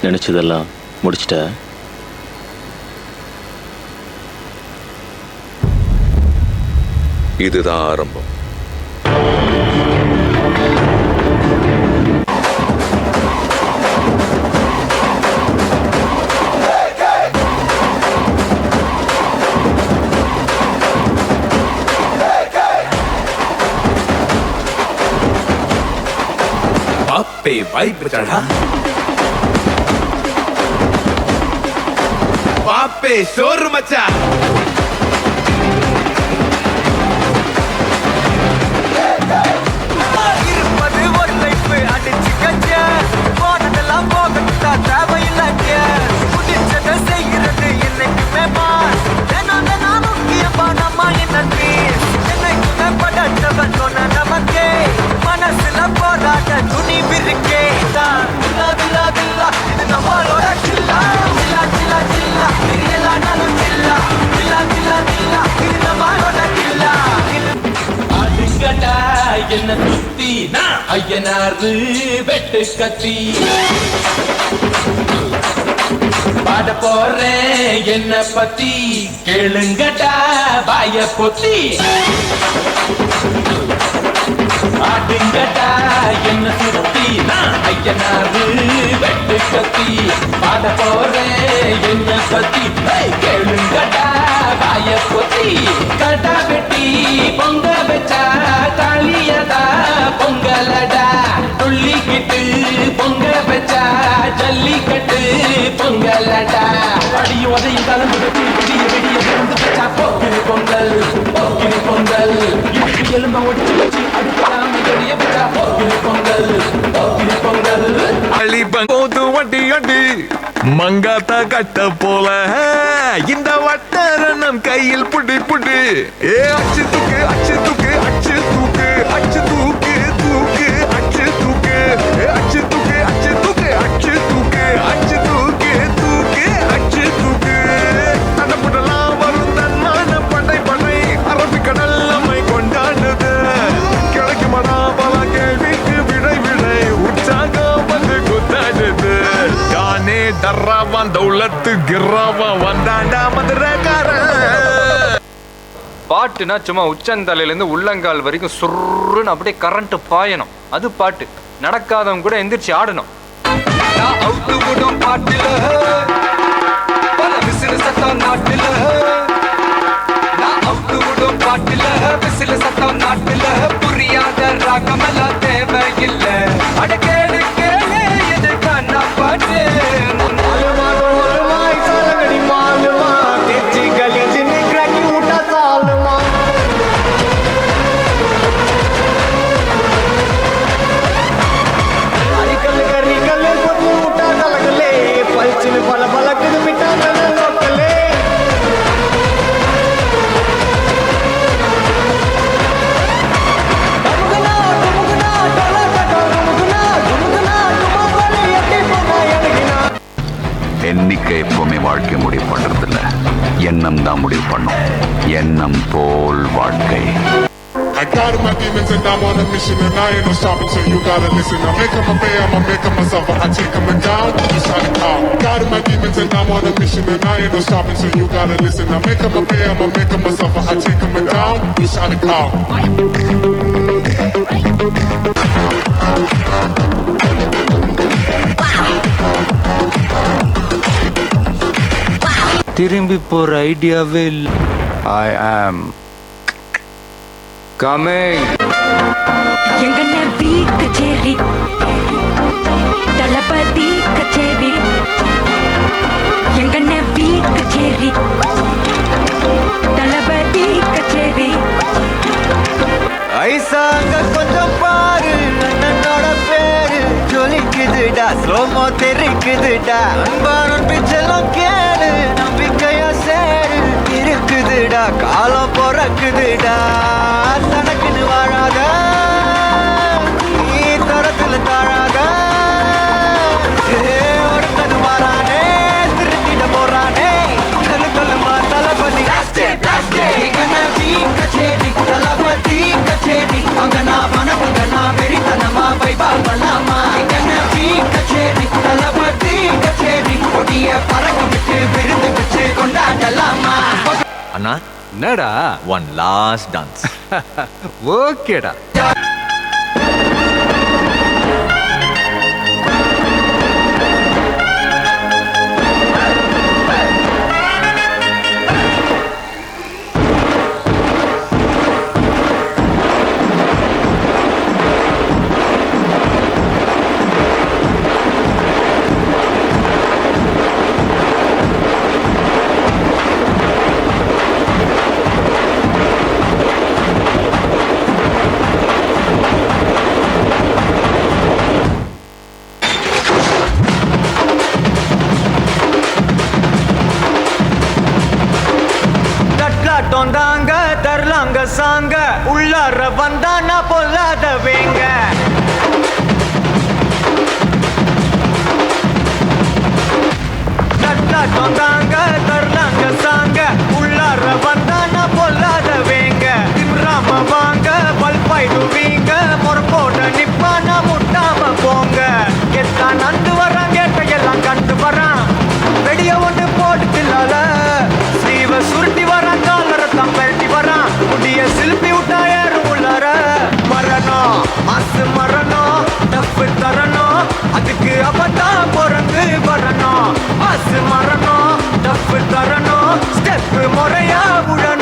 நினைச்சதெல்லாம் முடிச்சிட்ட? இதுதான் ஆரம்பம். बापे वाइब चढ़ा बापे शोर मचा என்ன சுத்தி நான் ஐயனாரு வெட்டு கத்தி பாட போறேன் என்ன பத்தி கேளுங்கடா வாய பொத்தி ஆடுங்கடா என்ன சுத்தி நான் ஐயனாரு வெட்டு கத்தி பாட போறேன் என்ன பத்தி கேளுங்கடா வாய பொத்தி கடா வெட்டி பொங்க வச்சா தாலியதா பொங்கலடா துள்ளிக்கிட்டு பொங்க வச்சா ஜல்லிக்கட்டு பொங்கலடா அடியும் அதையும் கலந்து வெட்டி விடிய விடிய விழுந்து வச்சா போக்கிரி பொங்கல் போக்கிரி பொங்கல் இடுப்பு எலும்ப ஒடிச்சு வச்சு அடுப்படாம எடிய வச்சா போக்கிரி பொங்கல் போக்கிரி பொங்கல் போது வண்டி அடி மங்காத்த கட்ட போல இந்த வட்டரணம் கையில் புடி புடி ஏ அச்சு தூக்கு அச்சு தூக்கு அச்சு தூக்கு அச்சு தூக்கு தூக்கு அச்சு தூக்கு அச்சு தூக்கு அச்சு தூக்கு அச்சு தூக்கு அச்சு தூக்கு தூக்கு அச்சு தூக்கு தடப்புடலாம் வரும் தன்மான படை படை அரபிக்கடல் நம்மை கொண்டாடுது கிழக்கு மடா பல கேள்விக்கு விடை விடை உற்சாகம் வந்து குத்தாடுது யானே டர்ராவான் தௌலத்து கிர்ராவான் வந்தாண்டா மதுரக்காரன். பாட்டுனா சும்மா உச்சந்தலையிலேருந்து உள்ளங்கால் வரைக்கும் சுருன்னு அப்படியே கரண்ட் பாயணும். அது பாட்டு. நடக்காதவங்க கூட எந்திரிச்சு ஆடணும். பாட்டுல பல விசிறு சத்தம் நாட்டுல பாட்டுல விசிறு சத்தம் நாட்டுல புரியாத ராகமெல்லாம் தேவையில்லை. அடக்கேடு கேளு எதுக்கான பாட்டு எண்ணிக்கை எப்பவுமே வாழ்க்கை முடிவு பண்றதில்ல, எண்ணம் தான் முடிவு பண்ணும். எண்ணம் போல் வாழ்க்கை. I got my demons and I'm on a mission and I ain't no stopping, so you gotta listen. I make them a pay, I'ma make them myself, I take them down, you shout it out. Got my demons and I'm on a mission and I ain't no stopping, so you gotta listen. I make them a pay, I'ma make them myself, I take them down, you shout it out. திரும்பி போற ஐடியாவே இல்லை. ஐ ஆம் coming. எங்கண்ண வீ கச்சேரி தளபதி கச்சேரி எங்கண்ண வீ கச்சேரி தளபதி கச்சேரி ஐசாங்க கொஞ்சம் பாரு அண்ணனோட பேரு ஜொலிக்குதுடா ஸ்லோமோ தெரிக்குதுடா அன்பான பிச்செல்லாம் கேளு நம்பிக்கையா சேரு இருக்குதுடா காலம் பிறக்குதுடா தனக்குன்னு வாழாத நீ தரத்துல தாழாத ஒருத்தனு மாறானே திருத்திட போறானே கல்லு கல்லுமா தளபதி கச்சேரி தளபதி கச்சேரி அங்கனா பணப்பங்கனா வெறித்தனமா பைபால் பண்ணாமா கச்சேரி தளபதி கச்சேரி குணா என்னடா ஒன் லாஸ்ட் டான்ஸ். ஓகேடா. தட்லாட்டம் தாங்க தரலாங்க சாங்க உள்ளார வந்தானா பொல்லாத வேங்க தட்லாட்டம் தாங்க தரலாங்க சாங்க உள்ளார வந்தானா பொல்லாத வேங்க திம்ராம வாங்க பல்பாயிடுவீங்க முறப்போட நிப்பானா முட்டாம போங்க எத்தான் நண்டு வரான் கேட்ட எல்லாம் கண்டு வரான் வெடிய ஒன்று போட்டு தில்லால ஸ்லீவ சுருட்டி வரான் காலரத்தான் பரட்டி வரான் முடிய சிலுப்பி விட்டா ஏறும் உள்ளார மரணம் மாசு மரணம் தப்பு தரணும் அதுக்கு அப்பதான் பிறந்து வரணும் மாசு மரணம் தப்பு தரணும் ஸ்டெப் முறையா விடணும்